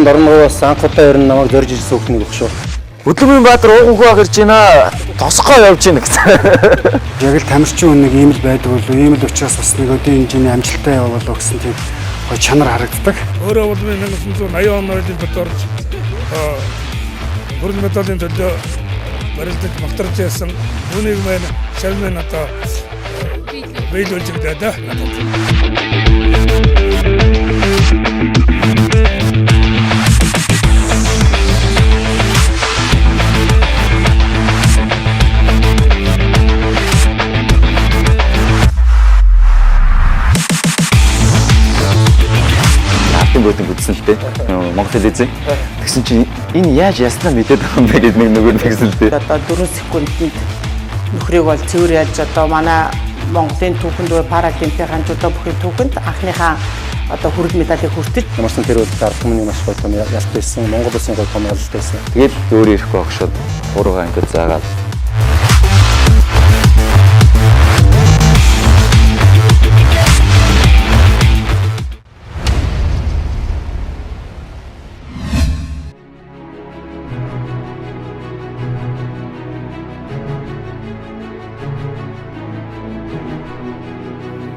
Энд орногоос анх удаа ер нь намайг зорж ирсэн хүүхний гэх шүү. Хөдөлмөрийн Баатар уугуухаа гарч байна. Тосгоо явж байна гэсэн. Яг л тамирчин хүн нэг ийм л байдаг болов уу? Ийм л учраас бас нэг өдөө хэмжээний амжилттай явуулах гэсэн тийм гой чанар харагддаг. Өөрөө бол 1980 оны дотор хүрэл медалийн төлөө барилдаж магтарч яасан үүнийг маань шалмын одоо биелүүлж байгаа надад. Бүтэн бүтсэн л дээ. Монгол хэл эзэн. Тэгсэн чинь энэ яаж яснаа мэдээд байгаа юм бэ гэдэг нэг нөгөө тэгсэн л дээ. Одоо 4 секундэд нөхрийг бол цэвэр яаж одоо манай Монголын түүхэнд паралимпийн ханчуудаа бүхий түүхэнд анхныхаа одоо хүрэл медалийг хүртэж Ямарсан тэр үед ард түмний маш гоё том ялт байсан. Монгол улсын гоё том ялт байсан. Тэгээд өөр ирэхгүй огшоод 3 ангид заагаад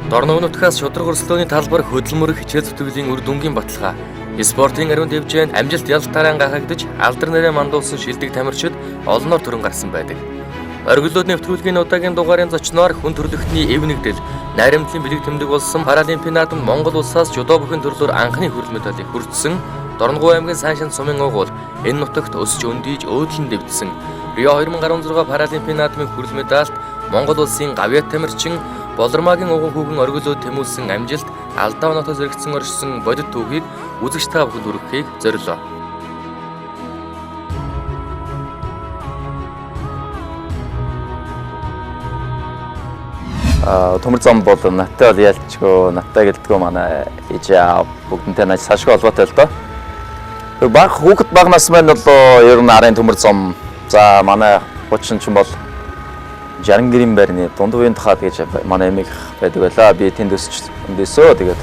Дорно өнөтхөөс шудраг өрсөлдөөний талбар хөдөлмөр хичээл зүтгэлийн үр дүнгийн баталгаа. Спортын ариун дэвжээнд амжилт ялалтаараа гахагдж алдар нэрээ мандуулсан шилдэг тамирчид олноор төрөн гарсан байдаг. Оргилууд нэвтрүүлгийн удаагийн дугаарын зочноор хүн төрөлхтний эв нэгдэл, найрамдлын бэлэг тэмдэг болсон Паралимпийн наадамд Монгол улсаас жудо бүхэн төрлөөр анхны хүрэл медалийг хүртсэн Дорногов аймгийн Саншин сумын угуул энэ нутагт өсч өндийж өөдлөн дэвдсэн. Рио 2016 Паралимпийн наадмын хүрэл медальт Монгол улсын гавьяат тамирчин Болормагийн уган хүүгэн оргилууд тэмүүлсэн амжилт алдаа онотоо зэрэгцэн оршсон бодит түүхийг үзэгч та бүхэнд хүргэхийг зорилоо. Төмөр зам бол надтай бол ялчгүй, надтай гэлдэггүй манай ээж аав бүгднтэй наж сашгүй холбоотой л доо. Баг хүүхэд багнаас маань бол ер нь арын төмөр зам за манай 30 ч юм бол 60 гэрийн байрны дунд үеийн тухайд гэж манай эмиг байдаг байлаа. Би тэнд өссөн. Тэгээд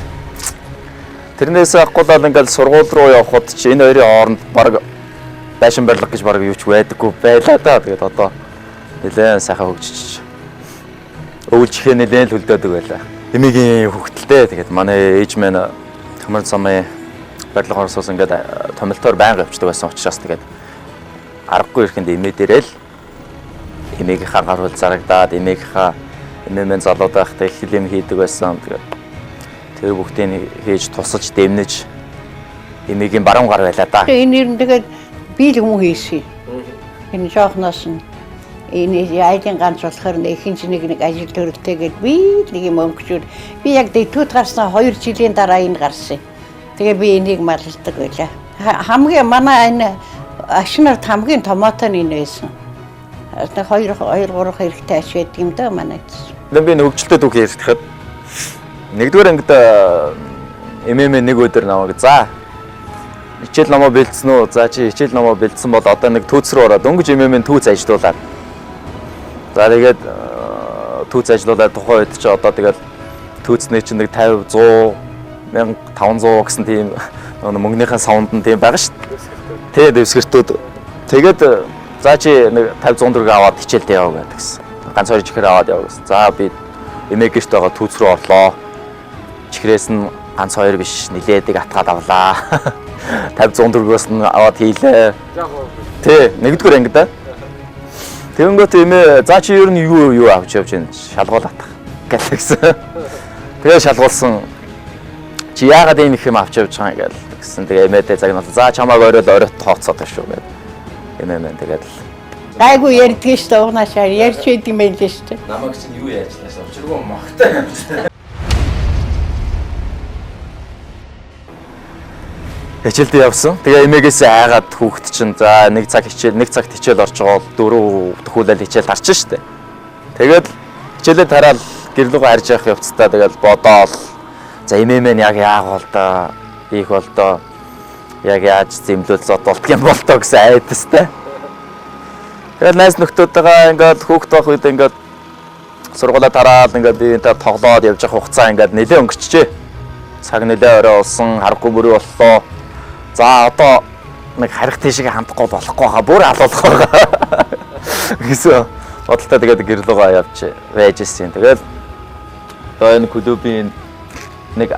тэрнээс ахгүйдаад ингээл сургууль руу явход чи энэ хоёрын хооронд баг байшин барилга гэж баг юу ч байдаггүй байлаа да. Тэгээд одоо нэлээд сайхан хөгжиж өвлжихээ нэлээд л хөлдөөдөг байлаа. Эмигийн хөвгтөлтэй тэгээд манай ээж маань төмөр замын барилга орсоос ингээд томилтоор байнга явчихдаг байсан учраас тэгээд аргагүй ирэхэнд эмээ дээрэл эмээгийнхаа гар хөл зарагдаад эмээгийнхаа эмээмэн залууд байхдаа их хилэм хийдэг байсан. Тэгээд тэр бүгдийг хийж тусалж дэмнэж эмээгийн баруун гар байлаа да. энэ ер нь тэгээд би л юм хийсэн. Энэ жоохноос нь энэ яйдын ганц болохоор ихэнх нэг ажил төрөлтэйгээд би нэг юм өнгөчүүд би яг дэвтүүд гарснаа 2 жилийн дараа энэ гарсан. Тэгээ би энийг малладаг байлаа. Хамгийн манай энэ ашнаар хамгийн томоотой нь энэ байсан. Нэг 2 3 хэрэгтэй аш байдаг юм да манайд. Би хөгжилтэй түүх ярьчихад нэгдүгээр ангид эмээмэ нэг өдөр намайг за хичээл намаа бэлдсэн үү? За чи хичээл намаа бэлдсэн бол одоо нэг түүц рүү ороод дөнгөж эмээмэ түүц ажиллуулаад. За тэгээд түүц ажиллуулаад тухайн үед чи одоо тэгэл түүцний чинь нэг 50 100 1500 гэсэн тийм мөнгөнийхээ савнд нь тийм байгаа шүү дээ. Тэгээд дэвсгэртүүд тэгээд за чи нэг 50 100 төгрөг аваад хичээлдээ яв гэдгсэн. Ганц 2 чихэр аваад яв гэсэн. За би эмээ гэрт байгаа түүц рүү орлоо. Чихрээс нь ганц 2 биш нилээдэг атгаад авлаа. 50 100 төгрөгөөс нь аваад хийлээ. Тэ нэгдүгээр анги да. Тэгэнгүүт эмээ за чи ер нь юу авч явж байна? Шалгуул атах гэсэн. Тэгээ шалгуулсан. Чи яагаад энэ их юм авч явж байгаа юм гэсэн. Тэгээ эмээдээ загнал. За чамааг оройд тооцоод байна шүү гэдэг. Эмээ тэгээд л Гайгүй ярьдгийг шүү дээ угнаашаа ярьж байд юм байл шүү дээ. намайг чинь юу яажлаас очиргүй магтай юм. Хичээлд явсан. Тэгээ эмээгээс айгаад хүүхэд чинь за нэг цагт хичээл орж байгаа бол 4 төхүүлэл хичээл тарчин шүү дээ. Тэгээд хичээлээ тараад гэр рүү харж явах явцдаа тэгэл бодоол за эмээмэн яг яаг бол доо их бол доо яг яаж зэмлүүл зодолт юм бол доо гэсэн айдастай. Тэгээд найз нөхдөдтэйгээ ингээд хүүхэд байх үед ингээд сургуулаа тараад ингээд биентэй тоглоод явж явах хугацаа ингээд нэлээд өнгөрчжээ. Цаг нэлээд орой болсон, харахгүй мөрөө боллоо. За одоо нэг харих тийшээ хандахгүй болохгүй хаа бүр алуулах байгаа. Гэсэн бодолтой тэгээд гэр лугаа явж байж ирсэн. Тэгээд одоо энэ клубын нэг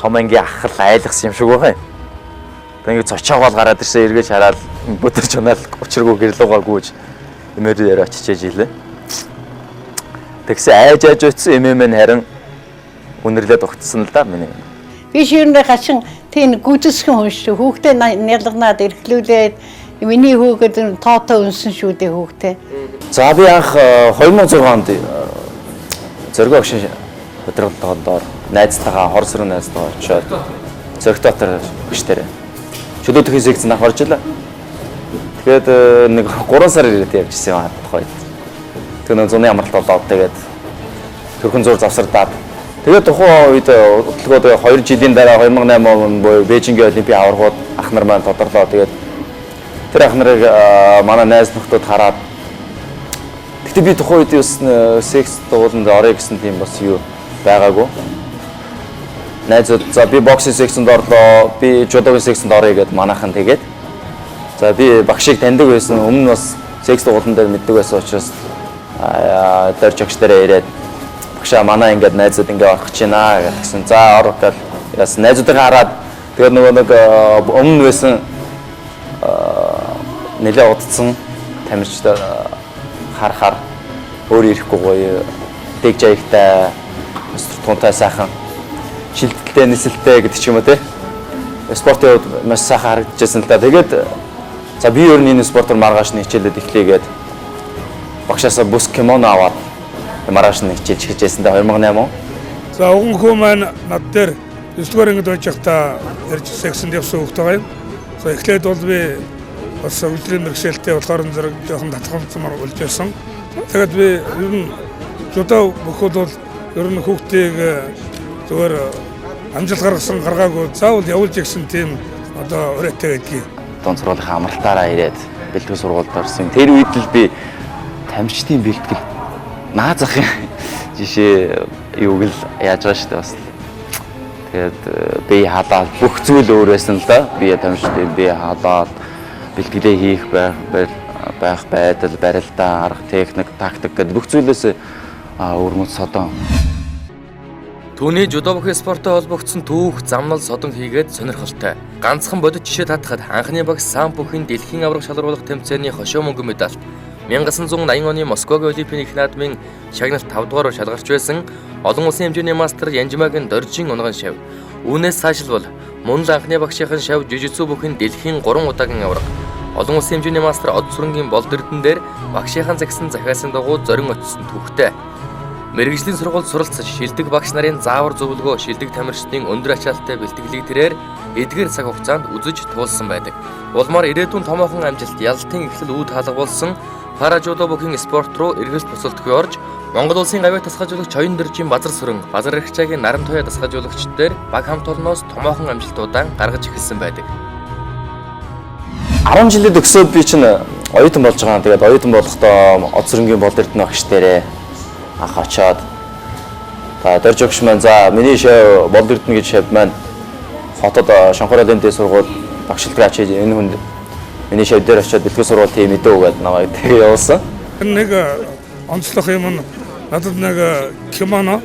том ангийн ах л айлгсан юм шиг байгаа юм. Тэгээд ингэ цочоогоол гараад ирсэн эргэж хараад бүдэрч унаал учиргүй гэр лугаа гүйж эмэрээр очиж ийлээ. Тэгсэн айж утсан эмэмэн харин үнэрлээд угтсан л да миний. Би ширнэ хачин тийм гүзэсхэн хүн шүү. Хүүхдээ нялганаад эрхлүүлээд миний хүүхэд тоотоо өнсөн шүү дээ хүүхдээ. За би анх 2006 онд Зориг огшин хөдөлгөөлтөнд доор найзтайгаа хор сүрэн найзтайгаа очиод Зориг дотор хөштөрөө. Чөлөө төхий секцэнд анх орж илаа. Тэгээд нэг 3 сар ирээд явжсэн юм хатах үед. Тэгээд зуны амралт болоод тэгээд төрхөн зур завсардаад тэгээд тухайн үед хөдөлгөөд 2 жилийн дараа 2008 он буюу Бээжингийн Олимпийн аваргууд ах нар маань тодорлоо. Тэгээд тэр ах нарыг манай найз нөхдүүд хараад тэгтээ би тухайн үед бас секс дууланд орё гэсэн тийм бас юу байгаагүй. Найзууд за би боксинг секцэнд орлоо, би жудогийн секцэнд орё гэд манайхан тэгээд за би багшийг таньдаг байсан. Өмнө нь бас секс дуулан дээр мэддэг байсан учраас дөрж огч дээрээ ирээд багшаа манай ингээд найзууд ингээд орох гэж байна гэсэн. За орох гэл яс найзуудаа хараад тэгээд нөгөө нэг өмнө байсан нэлээ удцсан тамирчдаа харахаар өөр ирэхгүй гоё дэг жаягтай тунтай сайхан шилдэлтэй нисэлтэй гэдэг ч юм уу те спортын хувьд маш сайхан харагдчихсан л та. Тэгээд за би өөр нэг спортоор маргааш нь хичээлээд эхлэегээд багшаасаа бүс кимоно аваад маргааш нь хичээлж хийжсэн та 2008 он. За уган маань над дээр 9-р ангид байж байхдаа ярьж секцэнд явсан хүүхд байгаа юм. За эхлээд бол би бас өвлийн мэргэшээлтэй болохоор зэрэг жоохон татгалзмаар болж байсан. Тэгээд би ер нь жудаа бөхөд бол ер нь хүүхдийг зөвөр амжилт гаргасан гаргаагүй заавал явуулж ирсэн тийм одоо өрөөтэй гэдгийг. Дон сургуулийн амралтаараа ирээд бэлтгэл сургуульд орсон. Тэр үед л би тамирчдын бэлтгэл наазах жишээ юуг л яаж байгаа шүү дээ бас. Тэгээд би хадаад бүх зүйл өөр байсан л да. Би тамирчдын би хадаад бэлтгэлээ хийх байх байдал, барилдаа, арга техник, тактик гэдэг бүх зүйлээс өрмөц содон. Түүний жудо бүхий спорттой холбогдсон түүх замнал содон хийгээд сонирхолтой. Ганцхан бодит жишээ татахад анхны багш Сан бүхийн дэлхийн авраг шалгаруулах тэмцээний хошоо мөнгөн медаль 1980 оны Москвагийн Олимпийн их наадмын шагналт 5 дугаараар шалгарч байсан олон улсын хэмжээний мастер Янжимагийн доржин унган шав. Үүнээс цаашлбал мөн л анхны багшийн шав жижигцүү бүхийн дэлхийн 3 удаагийн авраг. Олон улсын хэмжээний мастер Од Сүрэнгийн болд эрдэн дээр багшийн загсан захиалсан дагуу зорин очсон түүхтэй. Мэргэжлийн сургуульд суралцаж шилдэг багш нарын заавар зөвлөгөө шилдэг тамирчдын өндөр ачаалттай бэлтгэлийг тэрээр эдгээр цаг хугацаанд үзэж туулсан байдаг. Улмаар ирээдүйн томоохон амжилт ялалтын эхлэл үүд хаалга болсон паражудо бүхийн спорт руу эргэлт буцалтгүй орж Монгол улсын гавьяа тасгажуулагч Оюн Дөржийн Базар Сүрэн, Базар Эрхчаагийн Наран Туяа тасгажуулагчдээр баг хамт олноос томоохон амжилтуудаа гаргаж эхэлсэн байдаг. 10 жилд өгсөөд би чинь оюутан болж байгаа. Тэгээд оюутан болохдоо Од Сүрэнгийн болд эрдэнэ багш дээрээ анх очоод дөрж огш маань за миний шав болд эрдэнэ гэж шав маань хотод Шанхуурай дэндээ сургууль багшилгаа хийж энэ хүнд миний шав дээр очоод бэлтгэл сургууль тийм мэдээ өгөөд намайг тэгээ явуулсан. Нэг онцлог юм надад нэг кимоно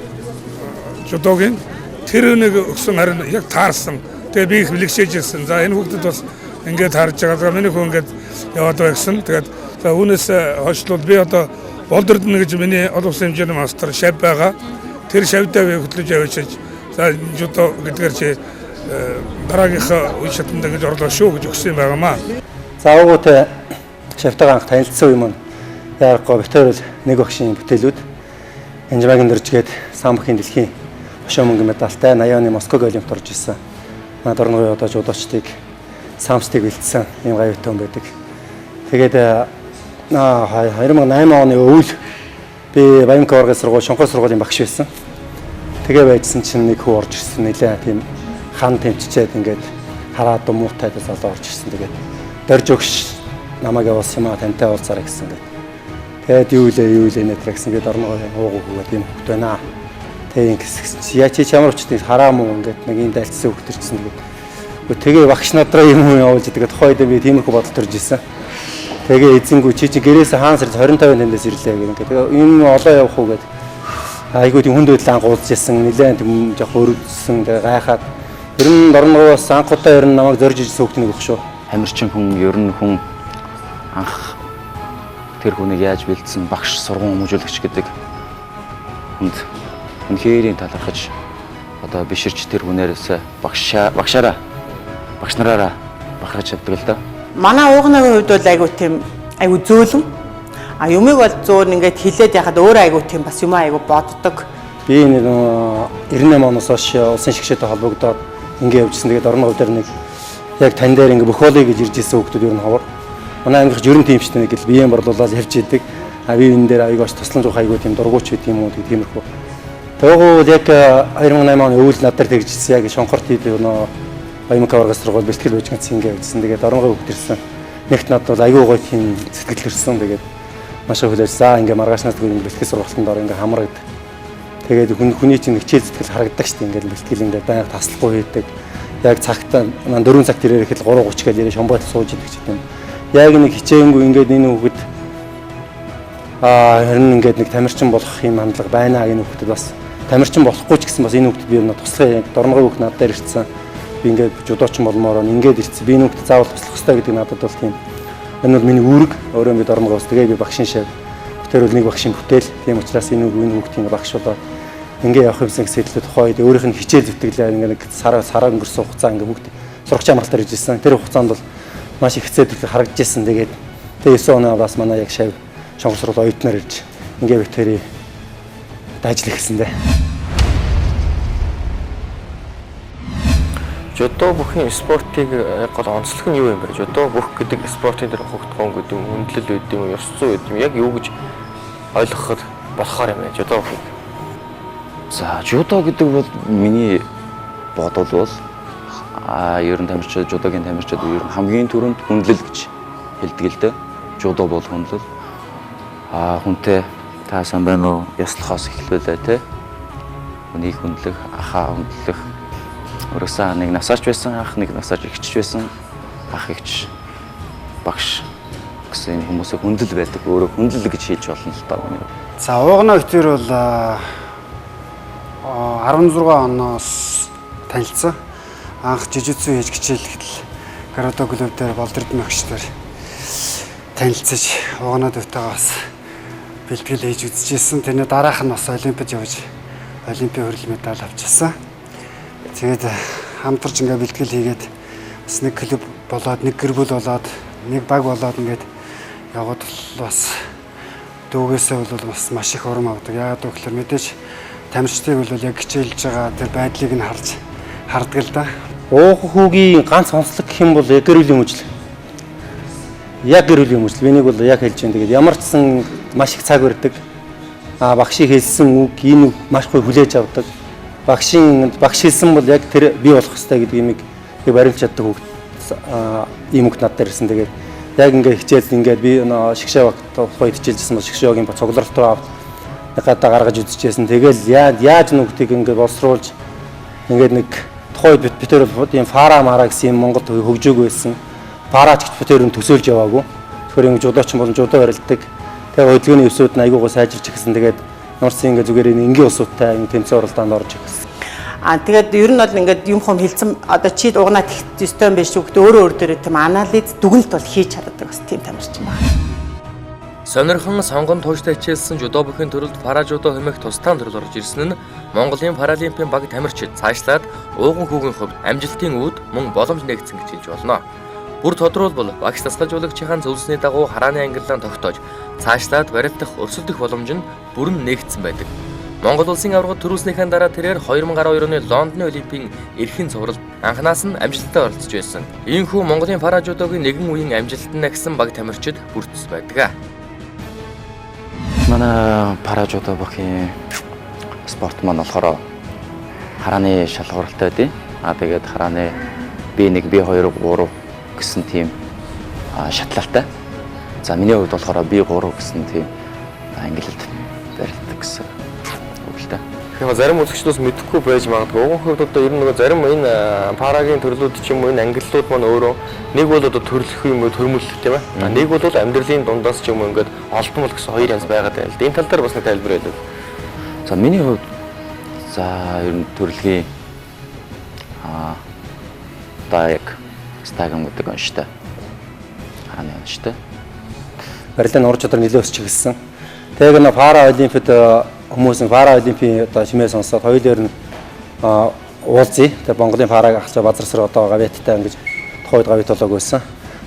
жудогийн тэр нэг өгсөн харин яг таарсан. Тэгээ би их бэлгшээжсэн. За энэ хүүхдэд бас ингээд харж байгаа. Миний хүн ингээд яваад байсан. Тэгээд за үүнээс хойшлол би одоо болд эрдэнэ гэж миний олон улсын хэмжээний мастер шав байгаа. Тэр шавдаа би хөтлөж явуулчих. За жудо гэдгээр чи дараагийнхаа үе шатанд ингэж орлоо шүү гэж өгсөн юм байгаамаа. За уугуутай шавтайгаа анх танилцсан юм нь яарахгүй битүүрэл нэг багшийн бүтээлүүд Янжимагийн дөржгээд Сан бүхийн дэлхийн хошоо мөнгөн медальтай 80 оны Москвагийн Олимпиад орж ирсэн. Наад орногоо одоо жудочдыг самстыг бэлдсэн юм гавьяатай хүн байдаг. Тэгээд 2008 оны өвөл би Баянка ургын сургууль, Шанхуй сургуулийн багш байсан. Тэгээ байжсэн чинь нэг хүү орж ирсэн. Нэлээ тийм хан тэмччээд ингээд хараад муутай залуу орж ирсэн. Тэгээд дөрж өгш намайг явуулсан юм а тантай уулзаарай гэсэн ингээд. Тэгээд юу илээ нэтэр гэсэн ингээд орногоо уугуу хөөгээд юм хөвт байна. Тэгээ ингэс яа чи ямар ч тийм хараа муу ингээд нэг юм дайлцсан хөвтөрчсөн. Тэгээд Тэгээ багш надраа юм явуулж байгаа тухайд би тиймэрхүү бодол төрж ирсэн. Тэгээ эзэнгүү чи гэрээсээ хаан сард 25 тэндээс ирлээ гэх ингээд. Тэгээ юм олоо явах уу гэдэг. Айгуу тийм хүнд байдлаа гуулж ирсэн. Нилээн тийм жоох өрөвдсөн. Тэгээ гайхаад ер нь дорногоос анхудаа ер нь намайг зорж ирсэн хүүхднийг өгөх шүү. Тамирчин хүн ер нь хүн анх тэр хүнийг яаж бэлдсэн багш сургууль хүмүүжүүлэгч гэдэг хүнд үнэхээр талархаж одоо биширч тэр хүнээрээс багш нараараа бахарч чаддаг л да. Манай уугнагийн хувьд бол айгу зөөлөн. А юмыг бол зөөр ингээд хилээд яхад өөр айгу тийм бас юм айгу боддог. Би нэг 98 оноос хойш улсын шигшээтэй холбогдоод ингээ явжсэн. Тэгээд орны хувьд нэг яг тань дээр ингээ бөхөөлөе гэж ирж ирсэн хүмүүс ер нь ховор. Манай ангийнх ерөн тийм шүү дээ гэл биеэн борлуулаад явж идэг. А би энэ дээр аягүй тусламж авах айгүй тийм дургуйч байт юм уу тиймэрхүү. Тэгвэл яг 2008 оны өвөл надад тэгжсэн яг шонхорт хийдэг нөө Баямка ургас сургууль бэлтгэл үүсгэн цэнгээ явжсэн. Тэгээд орнгой хөвгтөрсөн. Нэгт надад бол аягүй гоё тийм сэтгэл төрсөн. Тэгээд маш их хүлээж за ингээ маргаашнаас тэгвэл бэлтгэл сургалтанд ор ингээ хамрагд. Тэгээд хүний чинь хичээл зүтгэл харагдаг шүү дээ. Ингээ бэлтгэл ингээ байнга таслахгүй хийдэг. Яг цагтаа 4 цагт ирэх хэл 3:30 гэж ирээ шомбойд сууж идэг ч юм. Яг нэг хичээнгүй ингээ энэ хүүхэд харин ингээ нэг тамирчин болох юм хандлага байна гэх хүүхдэд бас тамирчин болохгүй ч гэсэн бас энэ хүүхдэд би өнө туслахын яг дорногой хүүхд надад дээр ирсэн. Би ингээд жудоочин болмоор ингээд ирсэн. Би энэ хүүхдэд заавал туслах хэрэгтэй гэдэг надад бол тийм. Энэ бол миний үүрэг. Өөрөө би дорногоос тэгээ би багшин шав. Тэр бол нэг багшин бүтээл. Тийм учраас энэ хүүхдийн багш болоод ингээ явах юмсан гэсэн сэтлээ тухайд өөрийнх нь хичээл зүтгэлээ ингээ нэг сараа өнгөрсөн хугацаа ингээ бүгд сурагч амралтаар ирж ирсэн. Тэр хугацаанд бол маш их хэцүү харагдаж ирсэн. Тэгээд 9 оноо бас манай яг шав шонгор сургууль оюутнаар ирж ингээ битэрий ажил хийсэн дээ. Жодо бүхэн спортыг гол онцлог нь юу юм бэ? Жодо бүх гэдэг спортын дээр хөгтгөн гэдэг үнэлэл үүд юм, ёс зүй үүд юм. Яг юу гэж ойлгоход болохоор юм бэ? Жодо бүхэн. За жудо гэдэг бол миний бодол бол ер нь тамирчид жудогийн тамирчид ер нь хамгийн түрүүнд хүндлэл гэж хэлдэг л дээ. Жудо бол хүндлэл. Хүнтэй та сайн байна уу? Яслахаас эхлүүлээ те. Хүнийг хүндлэх, ахаа хүндлэх. Өрөөсөө нэг насаарч байсан, ах нэг насаарч ихч байсан. Ах ихч багш гэсэн хүмүүсээ хүндэл байдаг. Өөрөө хүндэл гэж хэлж болно л даа. За уугнаа ихтер бол 16 оноос танилцсан. Анх жижигцүү хийж хичээлэхэд каратэ клуб дээр болдордны багштай танилцаж уугнаад өвтөгөөс бэлтгэл хийж үзчихсэн. Тэрний дараах нь бас олимпиад явж олимпийн хөрөл медаль авчихсан. Тэгээд хамтарч ингээ бэлтгэл хийгээд бас нэг клуб болоод нэг гэр бүл болоод нэг баг болоод ингээд яваад бас дүүгээсээ бол бас маш их урам авдаг. Яагаад гэвэл мэдээж тамирчдыг бол яг хичээлж байгаа тэр байдлыг нь хардаг л да. Уух хүүгийн ганц онцлог гэх юм бол яг гэр бүлийн өмжил. Яг гэр бүлийн өмжил. Бинийг бол яг хэлж байна. Тэгээд ямар ч сан маш их цаг өрдөг. Багшийн хэлсэн үг, энэ үг маш гоё хүлээж авдаг. Багш хэлсэн бол яг тэр бий болох хэрэгтэй гэдэг юмыг баримт чаддаг хүүхд ийм үг надад ирсэн. Тэгээд яг ингээ хичээл ингээд би шигшээ багт хичээлжсэн бол шигшээгийн цугларалт руу аваад гадаа гаргаж үзчихсэн. Тэгэл яаж нүгтийг ингээ боловсруулж ингээд нэг тухайд бид тэр ийм фара мара гэсэн юм Монголд хөгжөөг байсан. Фараач гэж бид тэр төсөөлж яваагүй. Тэгэхээр ингээ жудооч болон жудоо барилдаг. Тэгээ хөдөлгөөний өсвүүд нь айгуугаа сайжирч ирсэн. Тэгээд Нурсын ингээ зүгээр энгийн усуудтай тэмцээн оролдоонд орж ирсэн. Тэгээд ер нь бол ингээд юм хом хэлсэн одоо чи уугнаа систем биш шүү. Гэхдээ өөрөө өөр тийм анализ дүгнэлт бол хийж чаддаг бас тийм тамирчин байна. Сонирхон сонгон тууштай хичээлсэн жудо бүхэн төрөлд пара жудо хэмээх тусдаа төрөл орж ирсэн нь Монголын паралимпийн баг тамирчид цаашлаад ууган хүүгийн хувьд амжилтын үүд мөн боломж нэгдсэн гэж хэлж болно. Бүр тодруулбал багш тасгалжуулагчийн зөвлөсний дагуу харааны ангиллаан тогтоож цаашлаад барилдах өрсөлдөх боломж нь бүрэн нэгдсэн байдаг. Монгол улсын аврагд төрүүлснийхэн дараа тэрээр 2012 оны Лондоны Олимпийн эрхийн цувралд анханаас нь амжилттай оролцож байсан. Иймхүү Монголын пара жудогийн нэгэн үеийн амжилт нь гэсэн баг тамирчид бүрдс байдаг. Манай пара жудо бүхэн спорт маань болохоор харааны шалгууралтай байдیں۔ Тэгээд харааны B1, B2, B3 гэсэн тийм шатлалтай. За миний хувьд болохоор B3 гэсэн тийм ангилалд барилддаг гэсэн үг л дээ. Тэгэхээр зарим үзэгчдээс мэдэхгүй байж магадгүй. Уг нь одоо ер нь нөгөө зарим энэ парагийн төрлүүд ч юм уу энэ ангиллууд маань өөрөө нэг бол одоо төрлөх юм уу төрмөлөх тийм ээ. Нэг бол амьдралын дундаас ч юм уу ингээд олдмол гэсэн хоёр янз байгаад байна л да. Энэ тал дээр бас нэг тайлбар хэлээ. За миний хувьд за ер нь төрөлхийн одоо яг стагм гэдэг онштой. Хааны онштой. Барилдааны ур чадвар нэлээд өсч эхэлсэн. Тэгээд нэг пара олимпиад хүмүүс пара олимпийн одоо хэмээ сонсоод хоёулаар нь уулзъя. Тэгээд Монголын параг ахлаа базарсаар одоо гавьяттай ингэж тухайд гавьят болоог байсан.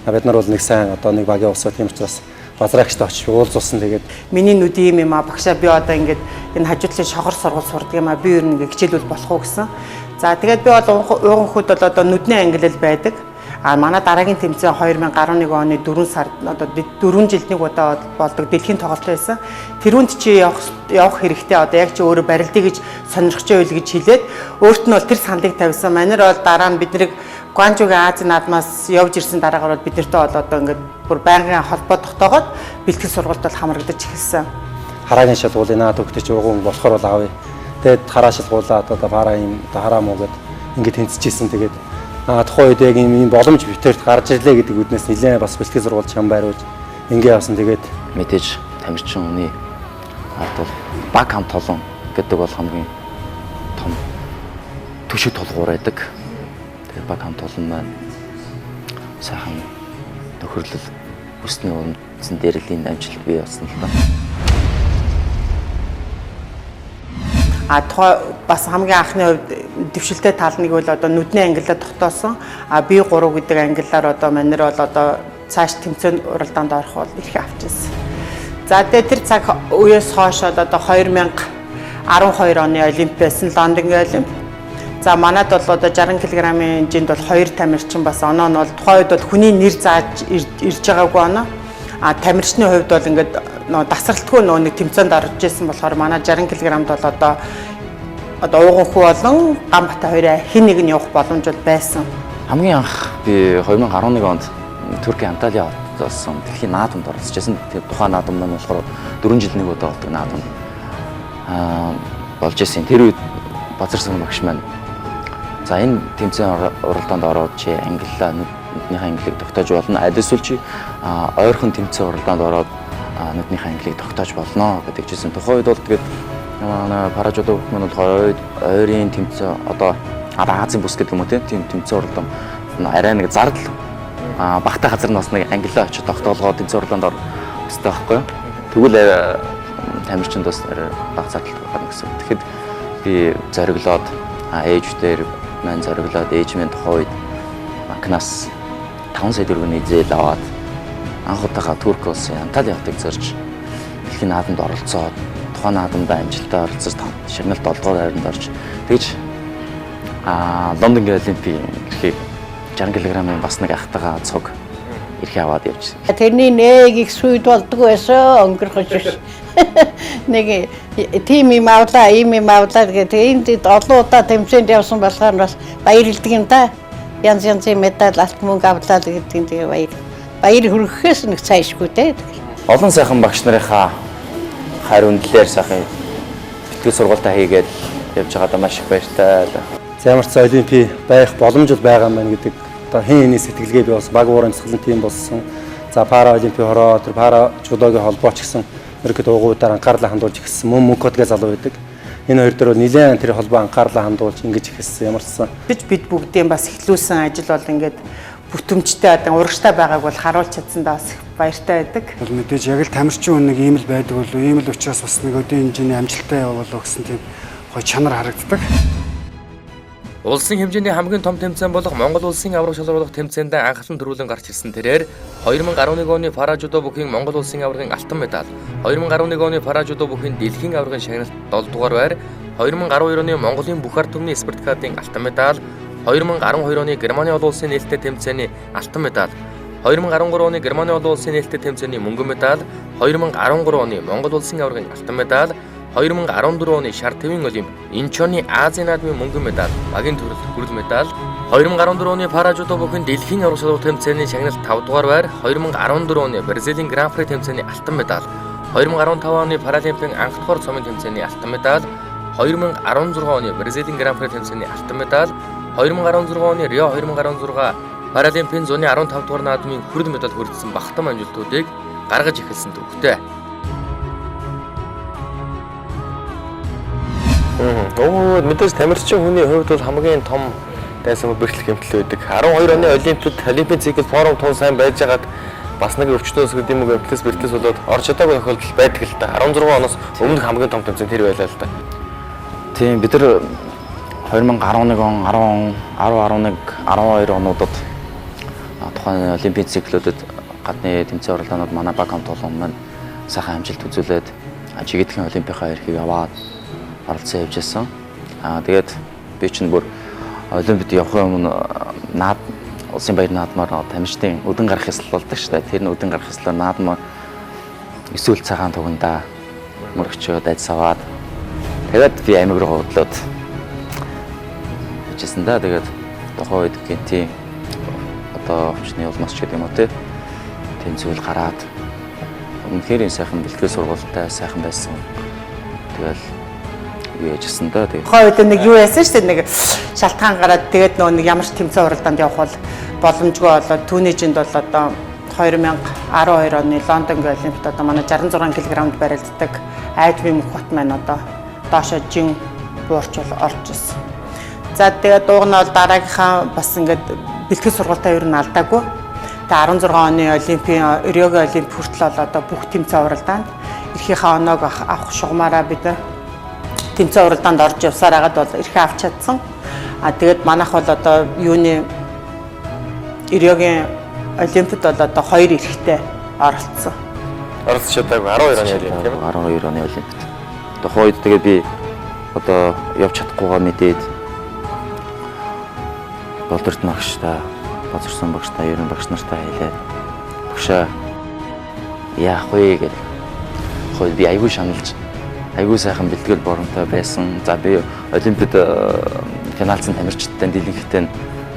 Бид нар бол нэг сайн одоо нэг багийн улсаа тийм учраас базраагчтай очиж уулзсан. Тэгээд Миний нүд юм багшаа би одоо ингээд энэ хажуудлын шогор сургууль сурдаг юм би ер нь ингээд хичээлүүл болох уу гэсэн. За тэгээд би бол уянхуд бол одоо нүдний ангиллал байдаг. Манай дараагийн тэмцээн 2011 оны 4 сард одоо 4 жилд нэг удаа болдог дэлхийн тоглолт байсан. Тэрүүнд чи явах хэрэгтэй одоо яг чи өөрөө барилдъя гэж сонирхож байл гэж хэлээд өөрт нь бол тэр сандыг тавьсан. Манайр бол дараа нь биднийг Гуанчжоугийн Азийн наадмаас явж ирсэн дараагаар бол бид нартай бол одоо ингээд бүр байнгын холбоо тогтоогоод бэлтгэл сургалт бол хамрагдаж эхэлсэн. хараагийн шалгуулын наад өгдөж угуун болохоор бол авъя. Тэгээд хараа шалгуулаад одоо пара юм одоо хараа муу гэд ингээд тэнцэжсэн. Тэгээд тухайн үед яг ийм боломж битэрт гарч ирлээ гэдэг үднээс нэлээд бас бэлтгэл сургалт чам байруулж ингээд явсан. Тэгээд мэдээж тамирчин хүний бол баг хамт олон гэдэг бол хамгийн том төшөө тулгуур байдаг. Тэр баг хамт олон маань сайхан нөхөрлөл хүсний үндсэн дээрэлийн амжилт бий болсон л та. Бас хамгийн анхны хувьд дэвшилтэй тал нэг бол одоо нүдний ангиллаа тогтоосон. Би 3 гэдэг ангиллаар одоо манайр бол одоо цааш тэмцээн уралдаанд орох бол ирэх авчихсан. За тэгээд тэр цаг үеэс хойш одоо 2012 оны олимп байсан Лондонгийн олимп. За манайд бол одоо 60 кг-ийн хэмжээнд бол 2 тамирчин бас оноо нь бол тухайн үед бол хүний нэр зааж ирж байгаагүй оноо. Тамирчны хувьд бол ингээд дасралтгүй нэг тэмцээнд орж ирсэн болохоор манай 60 кг-д бол одоо ууган хүү болон Ганбаатар хоёроо хэн нэг нь явах боломж бол байсан. Хамгийн анх би 2011 онд Туркийн Анталия хотоос дэлхийн наадамд оролцож байсан. Тухайн наадам нь болохоор 4 жил нэг удаа болдог наадам болж ирсэн. Тэр үед базарсан багш маань за энэ тэмцээн уралдаанд ороод чи ангиллаа нүднийхээ ангиллыг тогтоож болно. Аль эсвэл чи ойрхон тэмцээн уралдаанд ороод нүднийхээ ангиллыг тогтоож болно гэдэг чийсэн. Тухайн үед бол тэгээд манай паражудо хүмүүс бол ойрын тэмцээн одоо Азийн бүс гэдэг юм уу тийм тэмцээн уралдаанд арай нэг зардал багтаа газар нас нэг ангиллаа очиж тогтоолгоод тэмцээн уралдаанд орохтой байхгүй. Тэгвэл тамирчинд бас баг зардал гарна гэсэн. Тэгэхэд би зориглоод ээжүүдээр маань зориглоод ээж минь тухайн үед банкнаас 5 сая төгрөгийн зээл аваад анх удаага Турк улсын Анталия хотыг зорж дэлхийн наадамд оролцоод тухайн наадамд амжилттай оролцож шагналт 7 дугаар хайранд орж тэгж Лондонгийн олимпийн ирэхийг 60 кг-ийн бас нэг ахтайгаа цуг ирэхээ аваад явжсэн. Тэрний нэг их сүйд болдгоо байсан өнгөрөх биш. Нэг тим юм авлаа, ийм юм авлаа гэдэг энд олон удаа тэмцээнд явсан болохоор бас баярлдаг юм да. Янз янзын медаль алт мөнгө авлаа гэдэг тэгээ баяр хүргэхээс нэг цаашгүй те. Олон сайхан багш нарынхаа хариундлаар сайхан бэлтгэл сургалтаа хийгээд явж байгаадаа маш их баяртай. За ямар ч олимпи байх боломж байгаа маань гэдэг одоо хин сэтгэлгээ би бас баг уурын цэцгэлэн тим болсон. За пара олимпи хороо тэр пара жудогийн холбоо ч гэсэн ерөөд уугуудаар анхаарлаа хандуулж ихсэн Мөмкотгээ залуу байдаг. Энэ хоёр дээр нэлээд тэр холбоо анхаарлаа хандуулж ингэж ихсэн ямар ч сан. Бид бүгдийн бас эхлүүлсэн ажил бол ингээд бүтэмжтэй одоо урагштай байгааг бол харуулж чадсандаа бас их баяртай байдаг. Бол мэдээж яг л тамирчин хүн нэг ийм л байдаг болов ийм л учраас бас нэг өдөө хэмжээний амжилттай явуулах гэсэн тийм гоё чанар харагддаг. Улсын хэмжээний хамгийн том тэмцээн болох Монгол улсын авраг шалгаруулах тэмцээнд анхлан төрүүлэн гарч ирсэн тэрээр 2011 оны паражудо бүхийн Монгол улсын аврагын алтан медаль, 2011 оны паражудо бүхийн дэлхийн аврагын шагналт 7 дугаар байр, 2012 оны Монголын бүх ард түмний спартакиадын алтан медаль, 2012 оны Германы олон улсын нээлттэй тэмцээний алтан медаль, 2013 оны Германы олон улсын нээлттэй тэмцээний мөнгөн медаль, 2013 оны Монгол улсын аврагын алтан медаль, 2014 оны шар төвийн олимп, Инчоны Азийн наадмын мөнгөн медаль, багийн төрөлх хүрэл медаль, 2014 оны паражудо бүхэн дэлхийн авраг шалгуулах тэмцээний шагналт 5 дугаар байр, 2014 оны Бразилийн Гран При тэмцээний алтан медаль, 2015 оны Паралимпийн анх дахь цомын тэмцээний алтан медаль, 2016 оны Бразилийн Гран При тэмцээний алтан медаль, 2016 оны Рио 2016 Паралимпийн зуны 15 дугаар наадмын хүрд медаль хүртсэн багтам амжилтуудыг гаргаж эхэлсэн төвхтэй. Мэдээж тамирчин хүний хувьд бол хамгийн том дайсан бэрхлэх хэмтэл байдаг. 12 оны Олимпийн цикл форум тун сайн байж байгаад бас нэг өвчтөөс гэдэг юм уу бэртлээс болоод орж чадаагүй тохиолдол байдаг л та. 16 оноос өмнөх хамгийн том тэмцээн тэр байлаа л та. Тийм бид нар 2011 он, 10 он, 11, 12 онуудад тухайн олимпийн циклүүдэд гадны тэмцээн оролдоонууд манай баг хамт олон маань сайхан амжилт үзүүлээд жигдхэн олимпийнхаа эрхийг аваад оролцсон явж байсан. Тэгээд би чинь бүр олимпиад явахын өмнө улсын баяр наадмаар тамирчдын өдөн гарах ёслол болдог шүү дээ. Тэр нь өдөн гарах ёслоор наадмаа эсвэл цагаан тугандаа мөрөгчөөд ажил аваад тэгээд би амиг руу хөдлөөд хийжсэн да. Тэгээд тухайн үед гинти одоо хүчний улмаас ч гэдэг юм уу тийм зүйл гараад үнэхээр сайхан бэлтгэл сургалттай сайхан байсан. Тэгэл яажсэн да. Тэгээд тухайн үед нэг юу яасан шүү дээ, нэг шалтгаан гараад тэгээд нөгөө нэг ямар ч тэмцээн уралдаанд явах бол боломжгүй болоод түүний жинд бол одоо 2012 оны Лондонгийн олимпиад одоо манай 66 кг-д барилддаг айд бим хот маань одоо доошо жин буурч бол орж ирсэн. За тэгээд дуугна бол дараагийнхаа бас ингээд бэлтгэл сургалтаа ер нь алдаагүй. Тэгээд 16 оны олимпийн Риогийн олимп хүртэл бол одоо бүх тэмцээн уралдаанд эрхийнхээ оноог авах шугамаараа бид тэмцээн уралдаанд орж явсаар хагаад бол эрхээ авч чадсан. Тэгээд манайх бол одоо юуны Риогийн олимпиад бол одоо 2 эрхтэй оролцсон. оролцож чадаагүй 12 оны олимп тийм үү? 12 оны олимпиад. Тухайн үед тэгээд би одоо явж чадахгүйгаа мэдээд болдорт багштай, базарсан багштай, ерөн багш нартай хэлээд багшаа яах вэ гэдэг. Хөөе би айгүй шаналж айгүй сайхан бэлтгэл боронтой байсан. За би олимпиад финалцсан тамирчидтай дийлэнхтэй